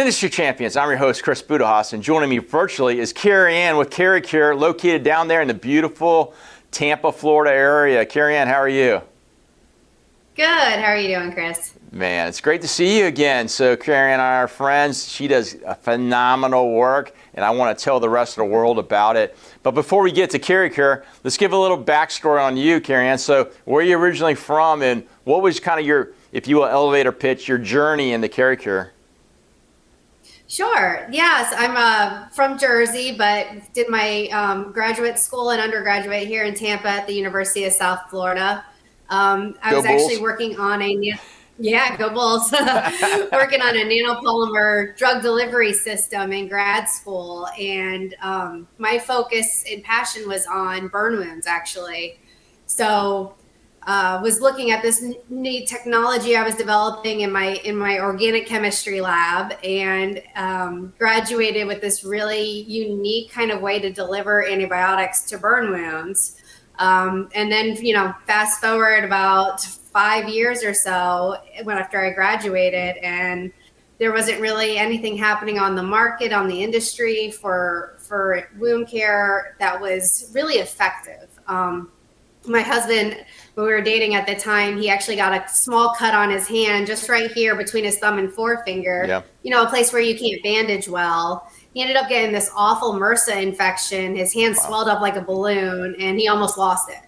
Industry Champions. I'm your host, Chris Budihas, and joining me virtually is Kerriann with KeriCure, located down there in the beautiful Tampa, Florida area. Kerriann, how are you? Good. How are you doing, Chris? Man, it's great to see you again. So Kerriann and I are friends. She does a phenomenal work, and I want to tell the rest of the world about it. But before we get to KeriCure, let's give a little backstory on you, Kerriann. So where are you originally from, and what was kind of your, if you will, elevator pitch, your journey into KeriCure? Sure. Yes, I'm from Jersey, but did my graduate school and undergraduate here in Tampa at the University of South Florida. I was actually working on go Bulls, working on a nanopolymer drug delivery system in grad school. And my focus and passion was on burn wounds, actually. So was looking at this neat technology I was developing in my organic chemistry lab, and graduated with this really unique kind of way to deliver antibiotics to burn wounds. And then, fast forward about 5 years or so after I graduated, and there wasn't really anything happening on the market, on the industry for wound care that was really effective. My husband, when we were dating at the time, he actually got a small cut on his hand just right here between his thumb and forefinger, a place where you can't bandage well. He ended up getting this awful MRSA infection. His hand swelled up like a balloon, and he almost lost it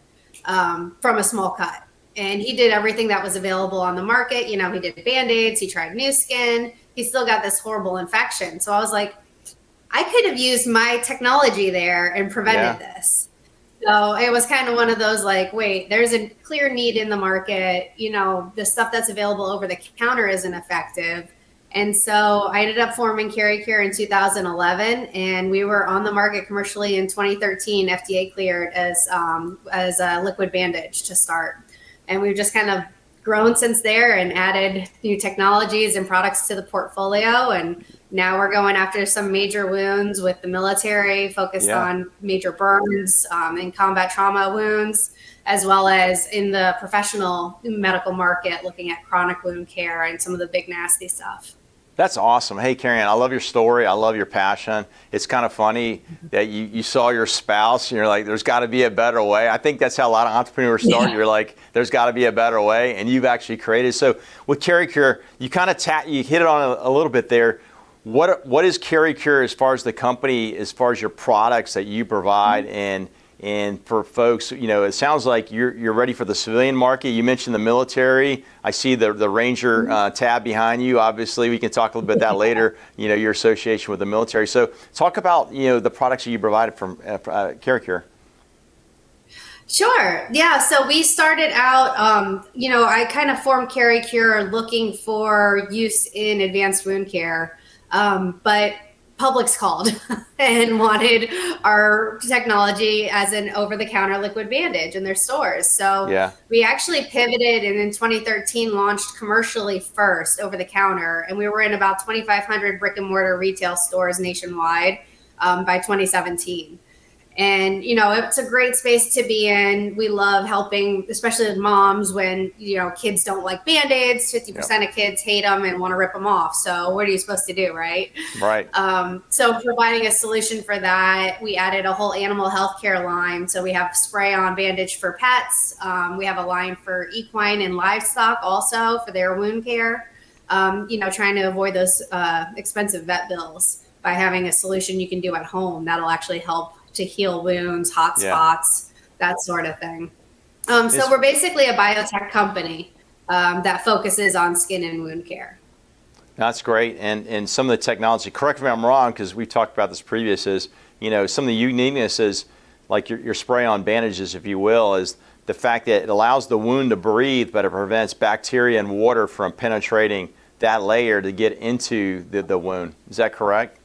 from a small cut. And he did everything that was available on the market. He did Band-Aids, he tried new skin. He still got this horrible infection. So I was like, I could have used my technology there and prevented this. So it was kind of one of those like, wait, there's a clear need in the market. The stuff that's available over the counter isn't effective. And so I ended up forming KeriCure in 2011, and we were on the market commercially in 2013, FDA cleared as a liquid bandage to start. And we've just kind of grown since there and added new technologies and products to the portfolio. And now we're going after some major wounds with the military, focused on major burns and combat trauma wounds, as well as in the professional medical market, looking at chronic wound care and some of the big nasty stuff. That's awesome. Hey, Kerriann, I love your story. I love your passion. It's kind of funny that you saw your spouse and you're like, there's got to be a better way. I think that's how a lot of entrepreneurs start. You're like, there's got to be a better way, and you've actually created. So with KeriCure, you kind of you hit it on a little bit there. What is KeriCure as far as the company, as far as your products that you provide, and for folks, it sounds like you're ready for the civilian market. You mentioned the military. I see the Ranger tab behind you. Obviously, we can talk a little bit about that later, your association with the military. So talk about, the products that you provided from KeriCure. Sure. Yeah. So we started out, I kind of formed KeriCure looking for use in advanced wound care. But Publix called and wanted our technology as an over-the-counter liquid bandage in their stores. So we actually pivoted, and in 2013 launched commercially first over the counter. And we were in about 2,500 brick and mortar retail stores nationwide by 2017. And, it's a great space to be in. We love helping, especially with moms, when, kids don't like Band-Aids. 50% of kids hate them and want to rip them off. So what are you supposed to do, right? Right. So providing a solution for that, we added a whole animal healthcare line. So we have spray-on bandage for pets. We have a line for equine and livestock also for their wound care. Trying to avoid those expensive vet bills by having a solution you can do at home that'll actually help to heal wounds, hot spots, that sort of thing. So we're basically a biotech company that focuses on skin and wound care. That's great. And some of the technology, correct me if I'm wrong, because we talked about this previous, is, some of the uniqueness is, like your spray-on bandages, if you will, is the fact that it allows the wound to breathe, but it prevents bacteria and water from penetrating that layer to get into the wound. Is that correct?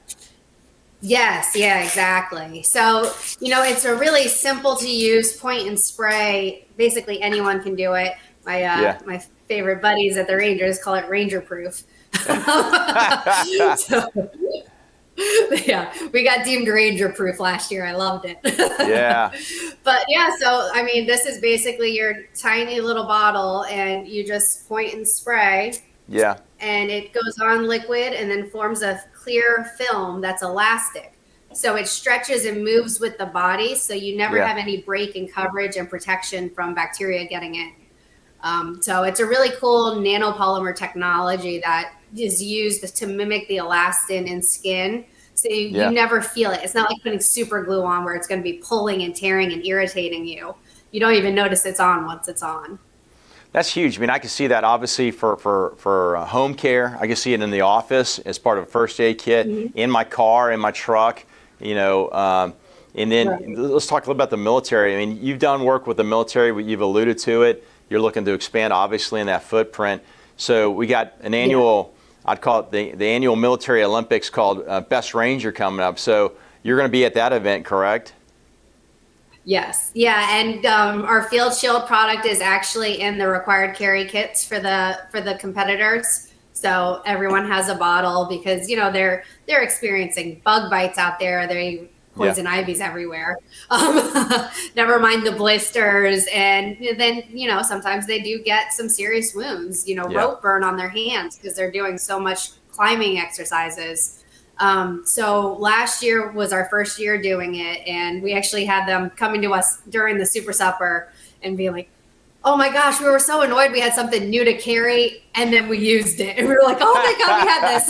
Yes, yeah, exactly. So, it's a really simple to use point and spray. Basically anyone can do it. My favorite buddies at the Rangers call it Ranger proof. So, we got deemed Ranger proof last year. I loved it. But so this is basically your tiny little bottle, and you just point and spray. Yeah. And it goes on liquid and then forms a clear film that's elastic. So it stretches and moves with the body, so you never have any break in coverage and protection from bacteria getting in. So it's a really cool nanopolymer technology that is used to mimic the elastin in skin. So you never feel it. It's not like putting super glue on where it's going to be pulling and tearing and irritating you. You don't even notice it's on once it's on. That's huge. I mean, I can see that obviously for home care. I can see it in the office as part of a first aid kit, in my car, in my truck, you know. And then let's talk a little about the military. I mean, you've done work with the military. You've alluded to it. You're looking to expand, obviously, in that footprint. So we got an annual, I'd call it the annual military Olympics called Best Ranger coming up. So you're going to be at that event, correct? Yes. Yeah. And our Field Shield product is actually in the required carry kits for the competitors. So everyone has a bottle because, you know, they're experiencing bug bites out there. Poison ivy's everywhere. Never mind the blisters. And then, you know, sometimes they do get some serious wounds, you know, rope burn on their hands because they're doing so much climbing exercises. So last year was our first year doing it. And we actually had them coming to us during the Super Supper and being like, oh my gosh, we were so annoyed we had something new to carry. And then we used it. And we were like, oh my God, we had this.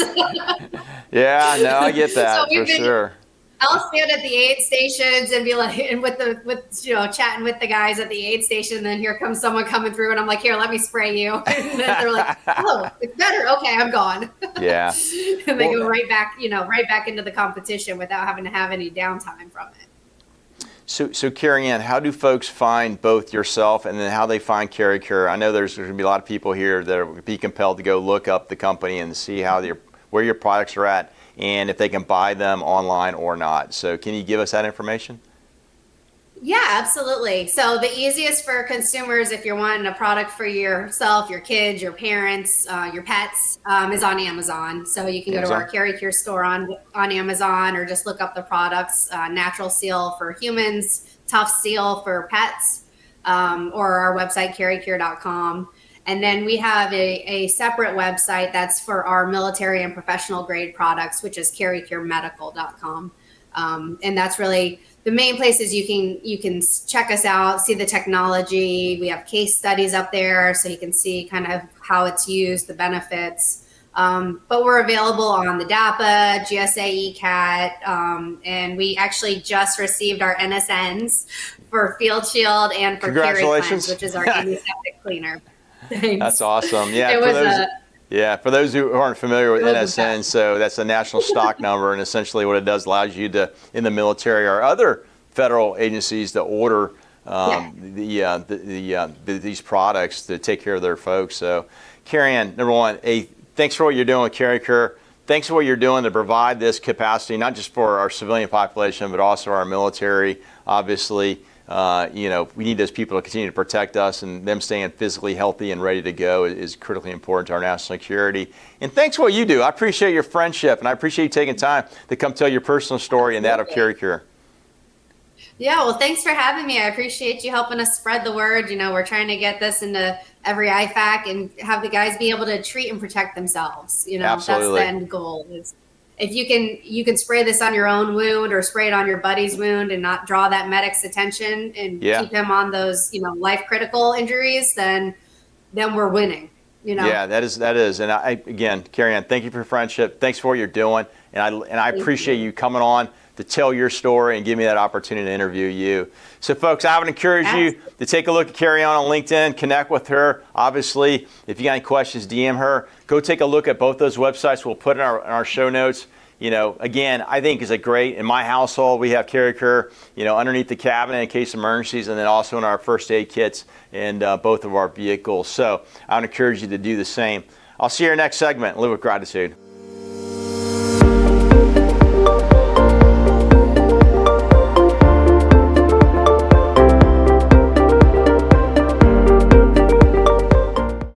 Yeah, no, I get that for sure. I'll stand at the aid stations and be like, and with you know, chatting with the guys at the aid station. And then here comes someone coming through, and I'm like, here, let me spray you. And then they're like, oh, it's better. Okay, I'm gone. Yeah. And they go right back, you know, right back into the competition without having to have any downtime from it. So Kerriann, how do folks find both yourself and then how they find KeriCure? I know there's going to be a lot of people here that will be compelled to go look up the company and see where your products are at, and if they can buy them online or not. So can you give us that information? Yeah, absolutely. So the easiest for consumers, if you're wanting a product for yourself, your kids, your parents, your pets, is on Amazon. So you can go to our KeriCure store on Amazon, or just look up the products, Natural Seal for humans, Tough Seal for pets, or our website, kericure.com. And then we have a separate website that's for our military and professional grade products, which is kericuremedical.com. And that's really the main places you can check us out, see the technology. We have case studies up there so you can see kind of how it's used, the benefits. But we're available on the DAPA, GSA ECAT, and we actually just received our NSNs for Field Shield and for Congratulations. KeriCleanse, which is our antiseptic cleaner. Thanks. That's awesome. Yeah, for those who aren't familiar with NSN, so that's the national stock number, and essentially what it does allows you to, in the military or other federal agencies, to order these products to take care of their folks. So, Kerriann, number one, thanks for what you're doing with KeriCure. Thanks for what you're doing to provide this capacity, not just for our civilian population, but also our military, obviously. You know, we need those people to continue to protect us, and them staying physically healthy and ready to go is critically important to our national security. And thanks for what you do. I appreciate your friendship, and I appreciate you taking time to come tell your personal story and that of KeriCure. Yeah, well, thanks for having me. I appreciate you helping us spread the word. You know, we're trying to get this into every IFAC and have the guys be able to treat and protect themselves. You know, Absolutely. That's the end goal. If you can spray this on your own wound or spray it on your buddy's wound and not draw that medic's attention and keep him on those, you know, life critical injuries, then we're winning. You know? Yeah, that is. And again, Kerriann, thank you for your friendship. Thanks for what you're doing. And I appreciate you coming on to tell your story and give me that opportunity to interview you. So folks, I would encourage you to take a look at Kerriann on LinkedIn, connect with her. Obviously, if you got any questions, DM her. Go take a look at both those websites. We'll put in our show notes. You know, again, I think is a great, in my household, we have KeriCure, you know, underneath the cabinet in case of emergencies, and then also in our first aid kits in both of our vehicles. So I would encourage you to do the same. I'll see you in our next segment. Live with gratitude.